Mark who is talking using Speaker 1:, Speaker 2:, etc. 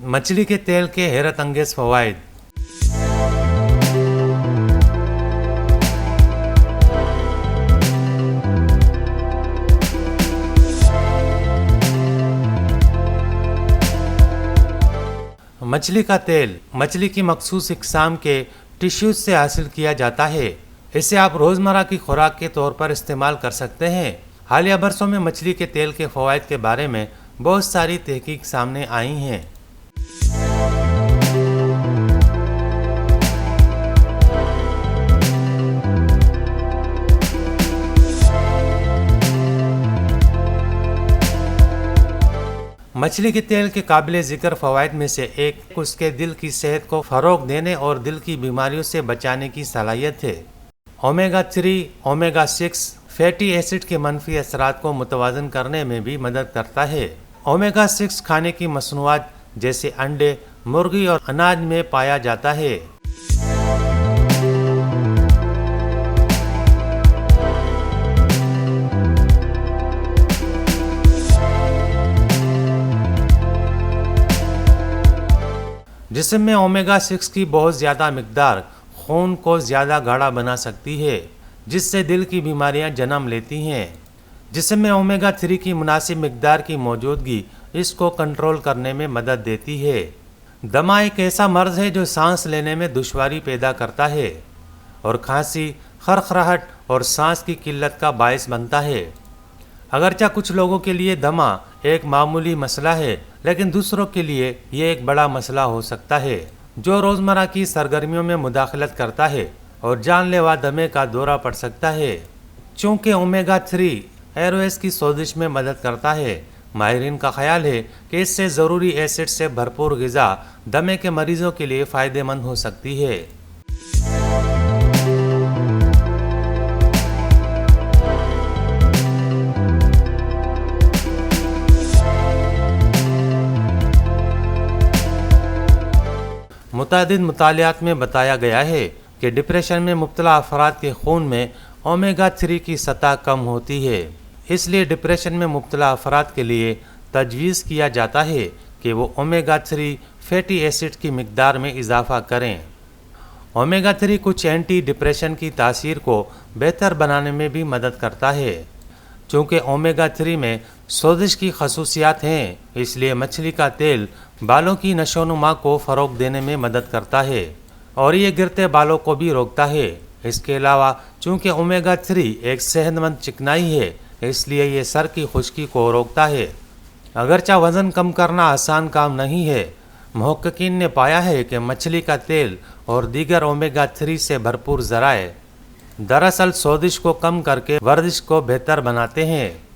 Speaker 1: मछली के तेल के हैरत अंगेज फवाइद। मछली का तेल मछली की मखसूस इकसाम के टिश्यूज से हासिल किया जाता है। इसे आप रोज़मर्रा की खुराक के तौर पर इस्तेमाल कर सकते हैं। हालिया बरसों में मछली के तेल के फ़वाइद के बारे में बहुत सारी तहकीक सामने आई हैं। मछली के तेल के काबिल ज़िक्र फ़वाइद में से एक उसके दिल की सेहत को फ़रोग़ देने और दिल की बीमारियों से बचाने की सलाहियत है। ओमेगा 3, ओमेगा 6 फैटी एसिड के मनफी असरात को मुतवाज़न करने में भी मदद करता है। ओमेगा 6 खाने की मसनूआत जैसे अंडे, मुर्गी और अनाज में पाया जाता है। जिस्म में ओमेगा 6 की बहुत ज़्यादा मिकदार खून को ज़्यादा गाढ़ा बना सकती है, जिससे दिल की बीमारियां जन्म लेती हैं। जिस्म में ओमेगा 3 की मुनासिब मिकदार की मौजूदगी इसको कंट्रोल करने में मदद देती है। दमा एक ऐसा मर्ज़ है जो सांस लेने में दुश्वारी पैदा करता है और खांसी, खरखराहट और सांस की किल्लत का बायस बनता है। अगरचा कुछ लोगों के लिए दमा एक मामूली मसला है, लेकिन दूसरों के लिए ये एक बड़ा मसला हो सकता है जो रोज़मर्रा की सरगर्मियों में मुदाखलत करता है और जानलेवा दमे का दौरा पड़ सकता है। चूँकि ओमेगा 3 एरोएस की सोजिश में मदद करता है, माहिरीन का ख्याल है कि इससे ज़रूरी एसिड से भरपूर ग़िज़ा दमे के मरीज़ों के लिए फ़ायदेमंद हो सकती है। मुतादिद मुतालियात में बताया गया है कि डिप्रेशन में मुब्तला अफराद के खून में ओमेगा 3 की सतह कम होती है। इसलिए डिप्रेशन में मुब्तला अफराद के लिए तजवीज़ किया जाता है कि वो ओमेगा 3 फैटी एसिड की मिकदार में इजाफ़ा करें। ओमेगा 3 कुछ एंटी डिप्रेशन की तासीर को बेहतर बनाने में भी मदद करता है। चूँकि ओमेगा 3 में सोजिश की खसूसियात हैं, इसलिए मछली का तेल बालों की नशोनुमा को फ़रोग़ देने में मदद करता है और ये गिरते बालों को भी रोकता है। इसके अलावा चूँकि ओमेगा 3 एक सेहतमंद चिकनाई है, इसलिए ये सर की खुश्की को रोकता है। अगरचा वज़न कम करना आसान काम नहीं है, मुहक्किकीन ने पाया है कि मछली का तेल और दीगर ओमेगा 3 से भरपूर ज़राए दरअसल सोजिश को कम करके वर्जिश को बेहतर बनाते हैं।